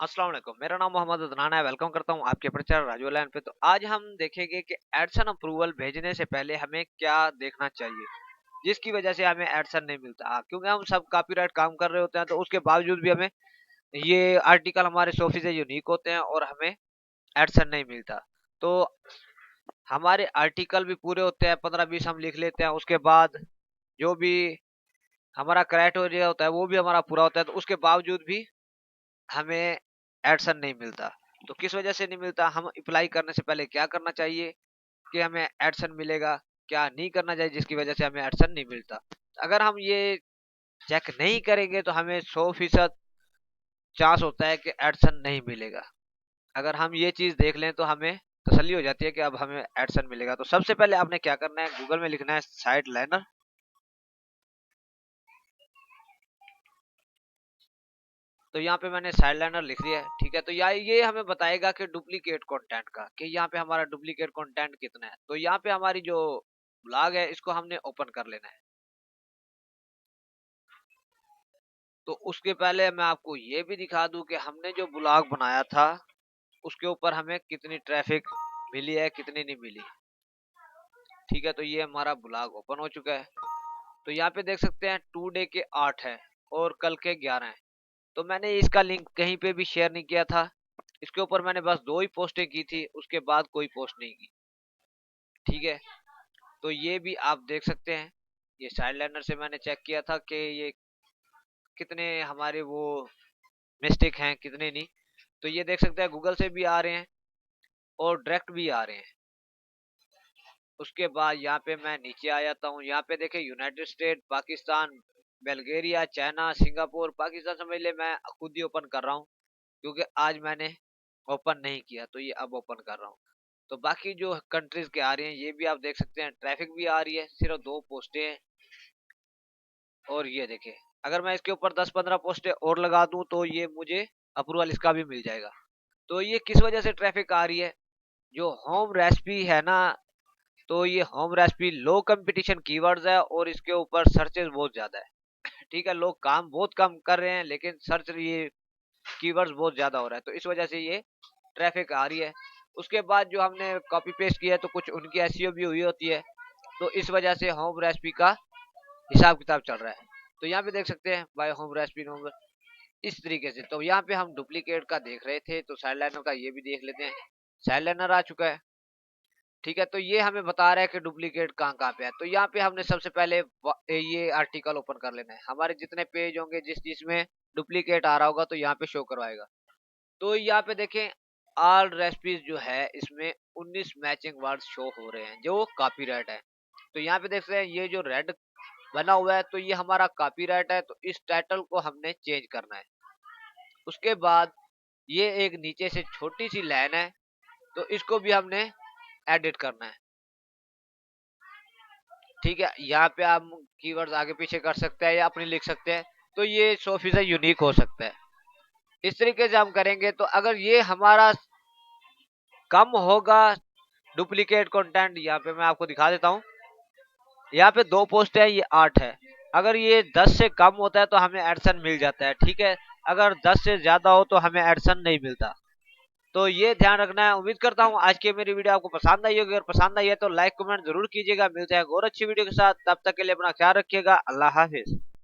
अस्सलाम वालेकुम। मेरा नाम मोहम्मद अदनान है। वेलकम करता हूँ आपके प्रचार राजू लाइन पे। तो आज हम देखेंगे कि एडसन अप्रूवल भेजने से पहले हमें क्या देखना चाहिए जिसकी वजह से हमें एडसन नहीं मिलता। क्योंकि हम सब कॉपीराइट काम कर रहे होते हैं, तो उसके बावजूद भी हमें ये आर्टिकल हमारे सोफी से यूनिक होते हैं और हमें एडसन नहीं मिलता। तो हमारे आर्टिकल भी पूरे होते हैं, 15-20 हम लिख लेते हैं, उसके बाद जो भी हमारा क्राइटेरिया होता है वो भी हमारा पूरा होता है, तो उसके बावजूद भी हमें एडसन नहीं मिलता। तो किस वजह से नहीं मिलता, हम अप्लाई करने से पहले क्या करना चाहिए कि हमें एडसन मिलेगा, क्या नहीं करना चाहिए जिसकी वजह से हमें एडसन नहीं मिलता। अगर हम ये चेक नहीं करेंगे तो हमें 100% चांस होता है कि एडसन नहीं मिलेगा। अगर हम ये चीज देख लें तो हमें तसल्ली हो जाती है कि अब हमें एडसन मिलेगा। तो सबसे पहले आपने क्या करना है, गूगल में लिखना है साइड लाइनर। तो यहाँ पे मैंने साइड लाइनर लिख दिया है, ठीक है। तो ये हमें बताएगा कि डुप्लीकेट कंटेंट का, कि यहाँ पे हमारा डुप्लीकेट कंटेंट कितना है। तो यहाँ पे हमारी जो ब्लॉग है इसको हमने ओपन कर लेना है। तो उसके पहले मैं आपको ये भी दिखा दूं कि हमने जो ब्लॉग बनाया था उसके ऊपर हमें कितनी ट्रैफिक मिली है, कितनी नहीं मिली, ठीक है। तो ये हमारा ब्लॉग ओपन हो चुका है। तो यहाँ पे देख सकते हैं टुडे के 8 है और कल के 11 है। तो मैंने इसका लिंक कहीं पे भी शेयर नहीं किया था, इसके ऊपर मैंने बस 2 ही पोस्टें की थी, उसके बाद कोई पोस्ट नहीं की, ठीक है। तो ये भी आप देख सकते हैं, ये साइड लाइनर से मैंने चेक किया था कि ये कितने हमारे वो मिस्टेक हैं, कितने नहीं। तो ये देख सकते हैं गूगल से भी आ रहे हैं और डायरेक्ट भी आ रहे हैं। उसके बाद यहाँ पे मैं नीचे आ जाता हूँ, यहाँ पे देखे United state, Pakistan, Bulgaria, China, Singapore, Pakistan समझ ले मैं खुद ही ओपन कर रहा हूँ क्योंकि आज मैंने ओपन नहीं किया, तो ये अब ओपन कर रहा हूँ। तो बाकी जो कंट्रीज के आ रहे हैं ये भी आप देख सकते हैं, ट्रैफिक भी आ रही है, सिर्फ 2 पोस्टें हैं। और ये देखे, अगर मैं इसके ऊपर 10-15 पोस्टें और लगा दूं तो ये मुझे अप्रूवल इसका भी मिल जाएगा। तो ये किस वजह से ट्रैफिक आ रही है, जो होम रेसिपी है ना, तो ये होम रेसिपी लो कंपटीशन कीवर्ड्स है और इसके ऊपर सर्चेस बहुत ज्यादा है, ठीक है। लोग काम बहुत कम कर रहे हैं लेकिन सर्च ये कीवर्ड्स बहुत ज्यादा हो रहा है, तो इस वजह से ये ट्रैफिक आ रही है। उसके बाद जो हमने कॉपी पेस्ट किया है तो कुछ उनकी एसईओ भी हुई होती है, तो इस वजह से होम रेसिपी का हिसाब किताब चल रहा है। तो यहाँ पे देख सकते हैं बाय होम रेसिपी नंबर, इस तरीके से। तो यहाँ पे हम डुप्लीकेट का देख रहे थे, तो साइड लाइनर का ये भी देख लेते हैं। साइड लाइनर आ चुका है, ठीक है। तो ये हमें बता रहा है कि डुप्लीकेट कहाँ कहाँ पे है। तो यहाँ पे हमने सबसे पहले ये आर्टिकल ओपन कर लेना है। हमारे जितने पेज होंगे जिस चीज में डुप्लीकेट आ रहा होगा तो यहाँ पे शो करवाएगा। तो यहाँ पे देखें ऑल रेसिपीज जो है इसमें 19 मैचिंग वर्ड शो हो रहे हैं जो कॉपीराइट है। तो यहाँ पे देख रहे हैं ये जो रेड बना हुआ है तो ये हमारा कॉपीराइट है, तो इस टाइटल को हमने चेंज करना है। उसके बाद ये एक नीचे से छोटी सी लाइन है, तो इसको भी हमने एडिट करना है, ठीक है। यहाँ पे आप कीवर्ड्स आगे पीछे कर सकते हैं या अपनी लिख सकते हैं, तो ये 100% यूनिक हो सकता है। इस तरीके से हम करेंगे तो अगर ये हमारा कम होगा डुप्लीकेट कंटेंट, यहाँ पे मैं आपको दिखा देता हूँ। यहाँ पे 2 पोस्ट है, ये 8 है। अगर ये 10 से कम होता है तो हमें एडसन मिल जाता है, ठीक है। अगर 10 से ज्यादा हो तो हमें एडसन नहीं मिलता। तो ये ध्यान रखना है। उम्मीद करता हूँ आज की मेरी वीडियो आपको पसंद आई होगी, अगर पसंद आई है तो लाइक कमेंट जरूर कीजिएगा। मिलते हैं और अच्छी वीडियो के साथ, तब तक के लिए अपना ख्याल रखिएगा। अल्लाह हाफिज।